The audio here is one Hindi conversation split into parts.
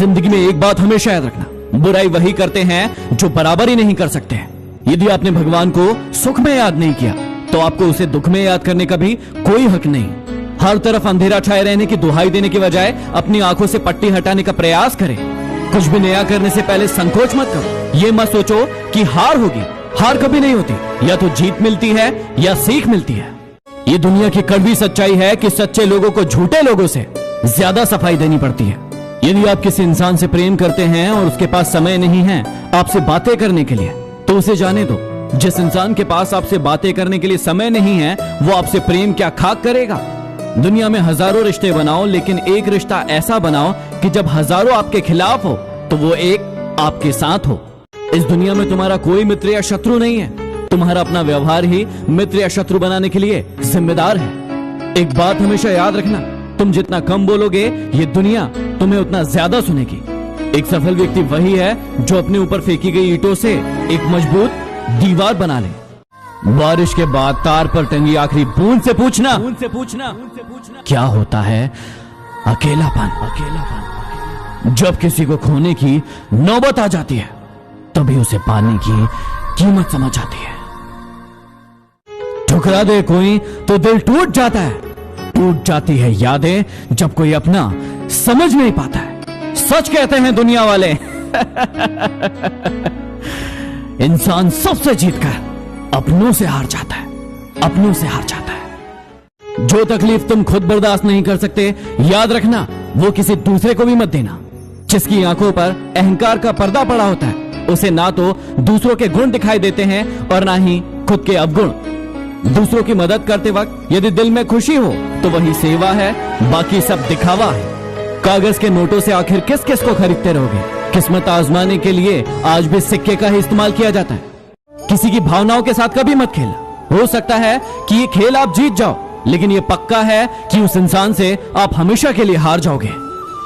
जिंदगी में एक बात हमेशा याद रखना, बुराई वही करते हैं जो बराबरी नहीं कर सकते हैं। यदि आपने भगवान को सुख में याद नहीं किया तो आपको उसे दुख में याद करने का भी कोई हक नहीं। हर तरफ अंधेरा छाए रहने की दुहाई देने की बजाय अपनी आंखों से पट्टी हटाने का प्रयास करें। कुछ भी नया करने से पहले संकोच मत करो। ये मत सोचो कि हार होगी, हार कभी नहीं होती, या तो जीत मिलती है या सीख मिलती है। ये दुनिया की कड़वी सच्चाई है कि सच्चे लोगों को झूठे लोगों से ज्यादा सफाई देनी पड़ती है। यदि आप किसी इंसान से प्रेम करते हैं और उसके पास समय नहीं है आपसे बातें करने के लिए, तो उसे जाने दो। जिस इंसान के पास आपसे बातें करने के लिए समय नहीं है वो आपसे प्रेम क्या खाक करेगा। दुनिया में हजारों रिश्ते बनाओ, लेकिन एक रिश्ता ऐसा बनाओ कि जब हजारों आपके खिलाफ हो तो वो एक आपके साथ हो। इस दुनिया में तुम्हारा कोई मित्र या शत्रु नहीं है, तुम्हारा अपना व्यवहार ही मित्र या शत्रु बनाने के लिए जिम्मेदार है। एक बात हमेशा याद रखना, तुम जितना कम बोलोगे ये दुनिया तुम्हें उतना ज्यादा सुनेगी। एक सफल व्यक्ति वही है जो अपने ऊपर फेंकी गई ईंटों से एक मजबूत दीवार बना ले। बारिश के बाद तार पर टंगी आखिरी बूंद से पूछना क्या होता है अकेलापन। जब किसी को खोने की नौबत आ जाती है तभी उसे पाने की कीमत समझ आती है। ठुकरा दे कोई तो दिल टूट जाता है, टूट जाती है यादें जब कोई अपना समझ नहीं पाता है। सच कहते हैं दुनिया वाले इंसान सबसे जीतकर अपनों से हार जाता है, अपनों से हार जाता है। जो तकलीफ तुम खुद बर्दाश्त नहीं कर सकते, याद रखना वो किसी दूसरे को भी मत देना। जिसकी आंखों पर अहंकार का पर्दा पड़ा होता है उसे ना तो दूसरों के गुण दिखाई देते हैं और ना ही खुद के अवगुण। दूसरों की मदद करते वक्त यदि दिल में खुशी हो तो वही सेवा है, बाकी सब दिखावा है। कागज के नोटों से आखिर किस किस को खरीदते रहोगे। किस्मत आजमाने के लिए आज भी सिक्के का ही इस्तेमाल किया जाता है। किसी की भावनाओं के साथ कभी मत खेलना। हो सकता है कि ये खेल आप जीत जाओ, लेकिन ये पक्का है कि उस इंसान से आप हमेशा के लिए हार जाओगे।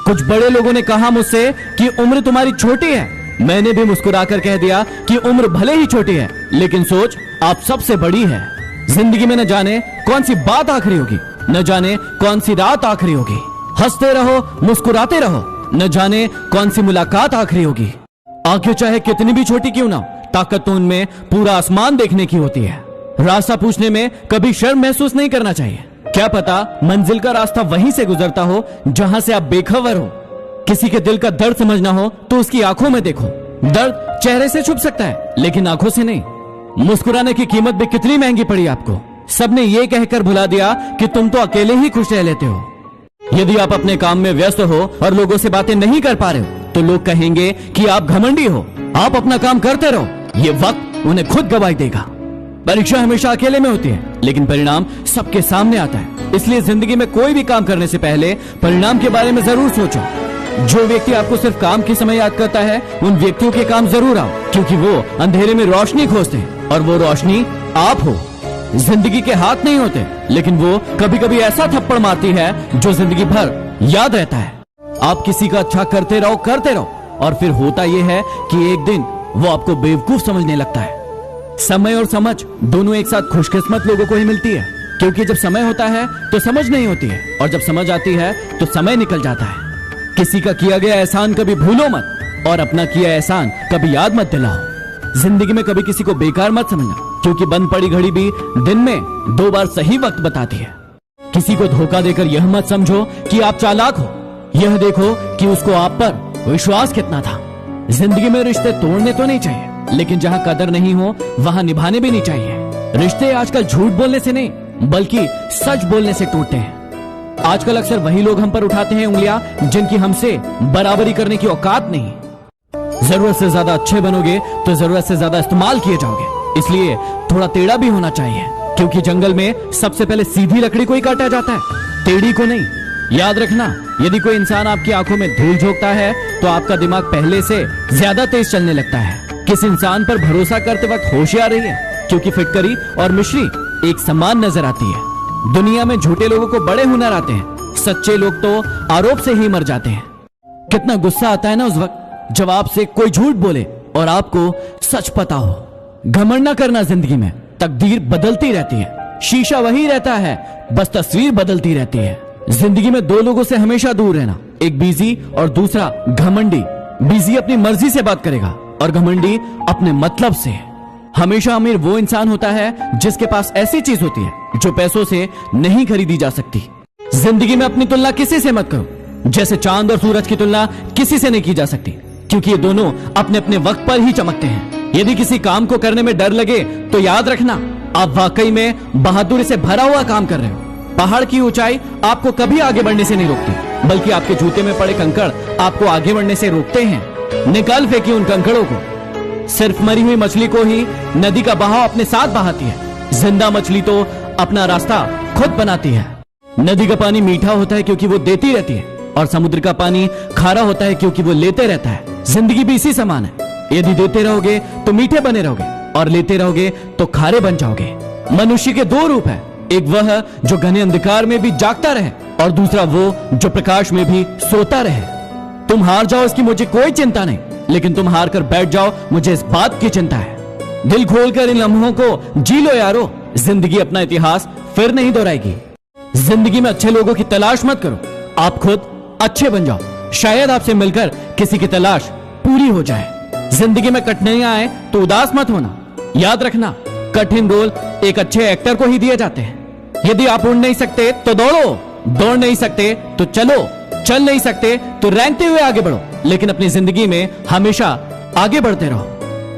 कुछ बड़े लोगों ने कहा मुझसे कि उम्र तुम्हारी छोटी है। मैंने भी मुस्कुराकर कह दिया कि उम्र भले ही छोटी है लेकिन सोच आप सबसे बड़ी है। जिंदगी में न जाने कौन सी बात आखिरी होगी, न जाने कौन सी रात आखिरी होगी। हंसते रहो, मुस्कुराते रहो, न जाने कौन सी मुलाकात आखिरी होगी। आंखें चाहे कितनी भी छोटी क्यों ना, ताकत तो उनमें पूरा आसमान देखने की होती है। रास्ता पूछने में कभी शर्म महसूस नहीं करना चाहिए। क्या पता मंजिल का रास्ता वहीं से गुजरता हो जहां से आप बेखबर हो। किसी के दिल का दर्द समझना हो तो उसकी आंखों में देखो। दर्द चेहरे से छुप सकता है लेकिन आंखों से नहीं। मुस्कुराने की कीमत भी कितनी महंगी पड़ी आपको। सबने ये कहकर भुला दिया कि तुम तो अकेले ही खुश रह लेते हो। यदि आप अपने काम में व्यस्त हो और लोगों से बातें नहीं कर पा रहे हो तो लोग कहेंगे कि आप घमंडी हो। आप अपना काम करते रहो, ये वक्त उन्हें खुद गवाही देगा। परीक्षा हमेशा अकेले में होती है लेकिन परिणाम सबके सामने आता है। इसलिए जिंदगी में कोई भी काम करने से पहले परिणाम के बारे में जरूर सोचो। जो व्यक्ति आपको सिर्फ काम के समय याद करता है उन व्यक्तियों के काम जरूर आओ, क्योंकि वो अंधेरे में रोशनी खोजते हैं और वो रोशनी आप हो। जिंदगी के हाथ नहीं होते लेकिन वो कभी कभी ऐसा थप्पड़ मारती है जो जिंदगी भर याद रहता है। आप किसी का अच्छा करते रहो और फिर होता यह है कि एक दिन वो आपको बेवकूफ समझने लगता है। समय और समझ दोनों एक साथ खुशकिस्मत लोगों को ही मिलती है, क्योंकि जब समय होता है तो समझ नहीं होती है और जब समझ आती है तो समय निकल जाता है। किसी का किया गया एहसान कभी भूलो मत और अपना किया एहसान कभी याद मत दिलाओ। जिंदगी में कभी किसी को बेकार मत समझना, क्योंकि बंद पड़ी घड़ी भी दिन में 2 बार सही वक्त बताती है। किसी को धोखा देकर यह मत समझो कि आप चालाक हो, यह देखो कि उसको आप पर विश्वास कितना था। जिंदगी में रिश्ते तोड़ने तो नहीं चाहिए, लेकिन जहां कदर नहीं हो वहां निभाने भी नहीं चाहिए। रिश्ते आजकल झूठ बोलने से नहीं बल्कि सच बोलने से टूटते हैं। आजकल अक्सर वही लोग हम पर उठाते हैं उंगलियां जिनकी हमसे बराबरी करने की औकात नहीं। जरूरत से ज्यादा अच्छे बनोगे तो जरूरत से ज्यादा इस्तेमाल किए जाओगे। इसलिए थोड़ा टेढ़ा भी होना चाहिए, क्योंकि जंगल में सबसे पहले सीधी लकड़ी को ही काटा जाता है, टेढ़ी को नहीं। याद रखना, यदि कोई इंसान आपकी आंखों में धूल झोंकता है तो आपका दिमाग पहले से ज्यादा तेज चलने लगता है। किस इंसान पर भरोसा करते वक्त होशियार रहिए, क्योंकि फिटकरी और मिश्री एक समान नजर आती है। दुनिया में झूठे लोगों को बड़े हुनर आते हैं, सच्चे लोग तो आरोप से ही मर जाते हैं। कितना गुस्सा आता है ना उस वक्त जब आपसे कोई झूठ बोले और आपको सच पता हो। घमंड न करना, जिंदगी में तकदीर बदलती रहती है, शीशा वही रहता है, बस तस्वीर बदलती रहती है। जिंदगी में 2 लोगों से हमेशा दूर रहना, एक बिजी और दूसरा घमंडी। बिजी अपनी मर्जी से बात करेगा और घमंडी अपने मतलब से। हमेशा अमीर वो इंसान होता है जिसके पास ऐसी चीज होती है जो पैसों से नहीं खरीदी जा सकती। जिंदगी में अपनी तुलना किसी से मत करो। जैसे चांद और सूरज की तुलना किसी से नहीं की जा सकती, क्योंकि ये दोनों अपने अपने वक्त पर ही चमकते हैं। यदि किसी काम को करने में डर लगे तो याद रखना, आप वाकई में बहादुरी से भरा हुआ काम कर रहे हो। पहाड़ की ऊंचाई आपको कभी आगे बढ़ने से नहीं रोकती, बल्कि आपके जूते में पड़े कंकड़ आपको आगे बढ़ने से रोकते हैं। निकाल फेंकिए उन कंकड़ों को। सिर्फ मरी हुई मछली को ही नदी का बहाव अपने साथ बहाती है। जिंदा मछली तो अपना रास्ता खुद बनाती है। नदी का पानी मीठा होता है क्योंकि वो देती रहती है, और समुद्र का पानी खारा होता है क्योंकि वो लेते रहता है। जिंदगी भी इसी समान है। यदि देते रहोगे तो मीठे बने रहोगे, और लेते रहोगे तो खारे बन जाओगे। मनुष्य के दो रूप है, एक वह जो घने अंधकार में भी जागता रहे, और दूसरा वो जो प्रकाश में भी सोता रहे। तुम हार जाओ इसकी मुझे कोई चिंता नहीं, लेकिन तुम हार कर बैठ जाओ मुझे इस बात की चिंता है। दिल खोलकर इन लम्हों को जी लो यारो, जिंदगी अपना इतिहास फिर नहीं दोहराएगी। जिंदगी में अच्छे लोगों की तलाश मत करो, आप खुद अच्छे बन जाओ। शायद आपसे मिलकर किसी की तलाश पूरी हो जाए। जिंदगी में कठिनाइयां आए तो उदास मत होना। याद रखना, कठिन रोल एक अच्छे एक्टर को ही दिए जाते हैं। यदि आप उड़ नहीं सकते तो दौड़ो, दौड़ नहीं सकते तो चलो, चल नहीं सकते तो रेंगते हुए आगे बढ़ो, लेकिन अपनी जिंदगी में हमेशा आगे बढ़ते रहो।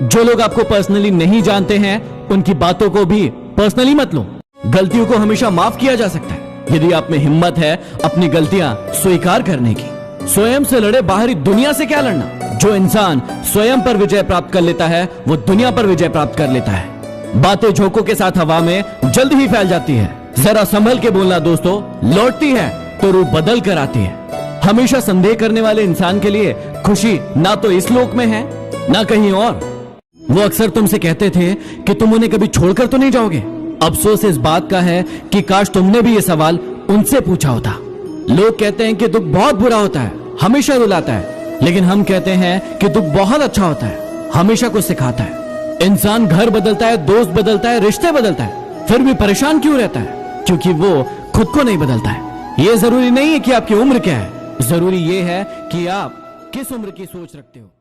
जो लोग आपको पर्सनली नहीं जानते हैं उनकी बातों को भी पर्सनली मत लो। गलतियों को हमेशा माफ किया जा सकता है यदि आप में हिम्मत है अपनी गलतियां स्वीकार करने की। स्वयं से लड़े, बाहरी दुनिया से क्या लड़ना। जो इंसान स्वयं पर विजय प्राप्त कर लेता है वो दुनिया पर विजय प्राप्त कर लेता है। बातें झोंकों के साथ हवा में जल्द ही फैल जाती है। जरा संभल के बोलना दोस्तों, लौटती है तो रूप बदल कर आती है। हमेशा संदेह करने वाले इंसान के लिए खुशी ना तो इस लोक में है ना कहीं और। वो अक्सर तुमसे कहते थे कि तुम उन्हें कभी छोड़कर तो नहीं जाओगे। अफसोस इस बात का है कि काश तुमने भी ये सवाल उनसे पूछा होता। लोग कहते हैं कि दुख बहुत बुरा होता है, हमेशा रुलाता है, लेकिन हम कहते हैं कि दुख बहुत अच्छा होता है, हमेशा कुछ सिखाता है। इंसान घर बदलता है, दोस्त बदलता है, रिश्ते बदलता है, फिर भी परेशान क्यों रहता है? क्योंकि वो खुद को नहीं बदलता है। ये जरूरी नहीं है कि आपकी उम्र क्या है, जरूरी ये है कि आप किस उम्र की सोच रखते हो।